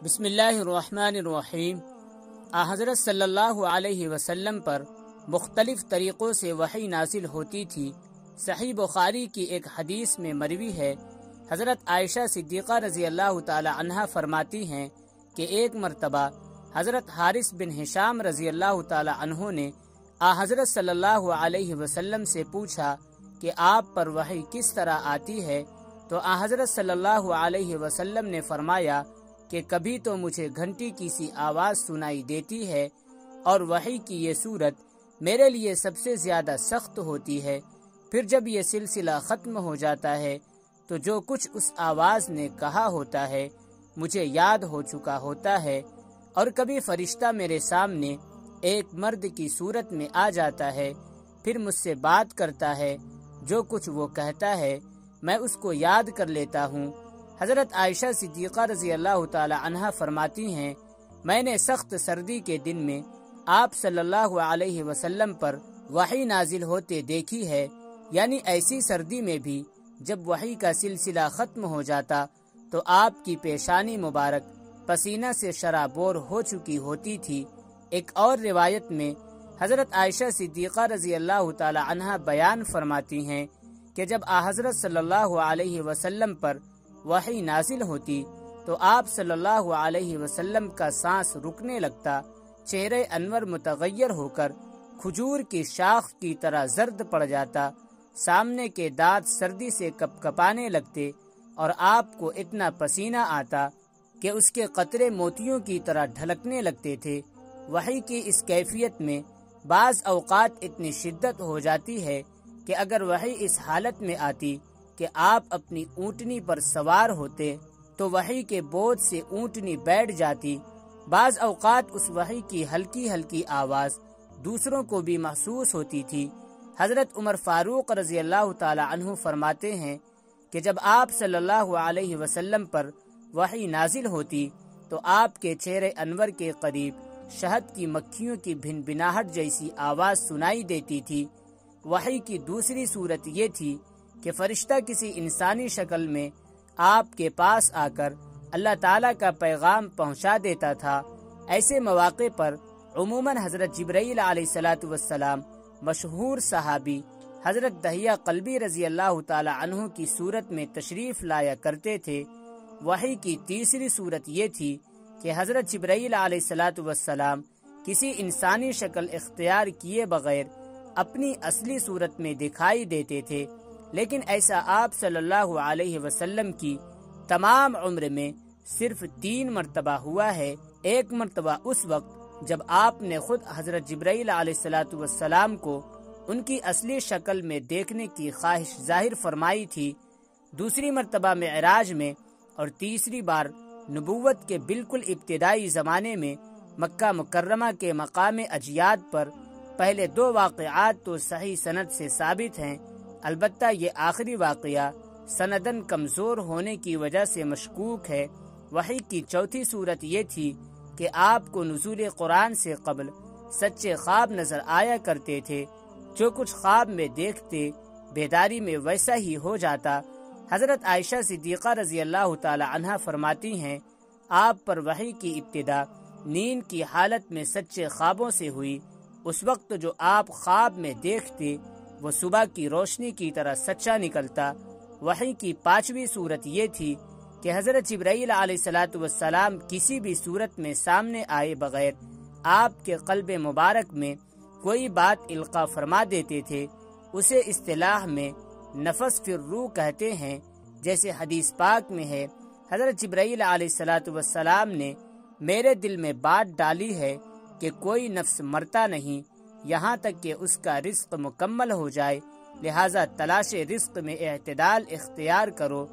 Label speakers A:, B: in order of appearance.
A: بسم اللہ الرحمن الرحیم۔ حضرت صلی اللہ علیہ وسلم پر مختلف طریقوں سے وحی نازل ہوتی تھی۔ صحیح بخاری کی ایک حدیث میں مروی ہے، حضرت عائشہ صدیقہ رضی اللہ تعالی عنہا فرماتی ہیں کہ ایک مرتبہ حضرت حارث بن ہشام رضی اللہ تعالی عنہ نے حضرت صلی اللہ علیہ وسلم سے پوچھا کہ آپ پر وحی کس طرح آتی ہے، تو حضرت صلی اللہ علیہ وسلم نے فرمایا کہ کبھی تو مجھے گھنٹی کی سی آواز سنائی دیتی ہے اور وحی کی یہ صورت میرے لیے سب سے زیادہ سخت ہوتی ہے، پھر جب یہ سلسلہ ختم ہو جاتا ہے تو جو کچھ اس آواز نے کہا ہوتا ہے مجھے یاد ہو چکا ہوتا ہے، اور کبھی فرشتہ میرے سامنے ایک مرد کی صورت میں آ جاتا ہے، پھر مجھ سے بات کرتا ہے، جو کچھ وہ کہتا ہے میں اس کو یاد کر لیتا ہوں۔ حضرت عائشہ صدیقہ رضی اللہ تعالی عنہا فرماتی ہیں، میں نے سخت سردی کے دن میں آپ صلی اللہ علیہ وسلم پر وحی نازل ہوتے دیکھی ہے، یعنی ایسی سردی میں بھی جب وحی کا سلسلہ ختم ہو جاتا تو آپ کی پیشانی مبارک پسینہ سے شرابور ہو چکی ہوتی تھی۔ ایک اور روایت میں حضرت عائشہ صدیقہ رضی اللہ تعالی عنہا بیان فرماتی ہیں کہ جب حضرت صلی اللہ علیہ وسلم پر وحی نازل ہوتی تو آپ صلی اللہ علیہ وسلم کا سانس رکنے لگتا، چہرہ انور متغیر ہو کر کھجور کی شاخ کی طرح زرد پڑ جاتا، سامنے کے دانت سردی سے کپ کپانے لگتے اور آپ کو اتنا پسینہ آتا کہ اس کے قطرے موتیوں کی طرح ڈھلکنے لگتے تھے۔ وحی کی اس کیفیت میں بعض اوقات اتنی شدت ہو جاتی ہے کہ اگر وحی اس حالت میں آتی کہ آپ اپنی اونٹنی پر سوار ہوتے تو وحی کے بوجھ سے اونٹنی بیٹھ جاتی۔ بعض اوقات اس وحی کی ہلکی ہلکی آواز دوسروں کو بھی محسوس ہوتی تھی۔ حضرت عمر فاروق رضی اللہ تعالی عنہ فرماتے ہیں کہ جب آپ صلی اللہ علیہ وسلم پر وحی نازل ہوتی تو آپ کے چہرے انور کے قریب شہد کی مکھیوں کی بھن بھناہٹ جیسی آواز سنائی دیتی تھی۔ وحی کی دوسری صورت یہ تھی کہ فرشتہ کسی انسانی شکل میں آپ کے پاس آ کر اللہ تعالیٰ کا پیغام پہنچا دیتا تھا۔ ایسے مواقع پر عموماً حضرت جبرائیل علیہ السلام مشہور صحابی حضرت دحیہ قلبی رضی اللہ تعالی عنہ کی صورت میں تشریف لایا کرتے تھے۔ وحی کی تیسری صورت یہ تھی کہ حضرت جبرائیل علیہ السلام کسی انسانی شکل اختیار کیے بغیر اپنی اصلی صورت میں دکھائی دیتے تھے، لیکن ایسا آپ صلی اللہ علیہ وسلم کی تمام عمر میں صرف 3 مرتبہ ہوا ہے۔ ایک مرتبہ اس وقت جب آپ نے خود حضرت جبرائیل علیہ السلام کو ان کی اصلی شکل میں دیکھنے کی خواہش ظاہر فرمائی تھی، دوسری مرتبہ معراج میں، اور تیسری بار نبوت کے بالکل ابتدائی زمانے میں مکہ مکرمہ کے مقام اجیاد پر۔ پہلے 2 واقعات تو صحیح سند سے ثابت ہیں، البتہ یہ آخری واقعہ سندن کمزور ہونے کی وجہ سے مشکوک ہے۔ وحی کی چوتھی صورت یہ تھی کہ آپ کو نزول قرآن سے قبل سچے خواب نظر آیا کرتے تھے، جو کچھ خواب میں دیکھتے بیداری میں ویسا ہی ہو جاتا۔ حضرت عائشہ صدیقہ رضی اللہ تعالی عنہا فرماتی ہیں، آپ پر وحی کی ابتدا نیند کی حالت میں سچے خوابوں سے ہوئی۔ اس وقت جو آپ خواب میں دیکھتے وہ صبح کی روشنی کی طرح سچا نکلتا۔ وحی کی 5ویں صورت یہ تھی کہ حضرت جبرائیل علیہ السلام کسی بھی صورت میں سامنے آئے بغیر آپ کے قلب مبارک میں کوئی بات القاء فرما دیتے تھے، اسے اصطلاح میں نفس فی الروح کہتے ہیں۔ جیسے حدیث پاک میں ہے، حضرت جبرائیل علیہ السلام نے میرے دل میں بات ڈالی ہے کہ کوئی نفس مرتا نہیں یہاں تک کہ اس کا رزق مکمل ہو جائے، لہذا تلاش رزق میں اعتدال اختیار کرو۔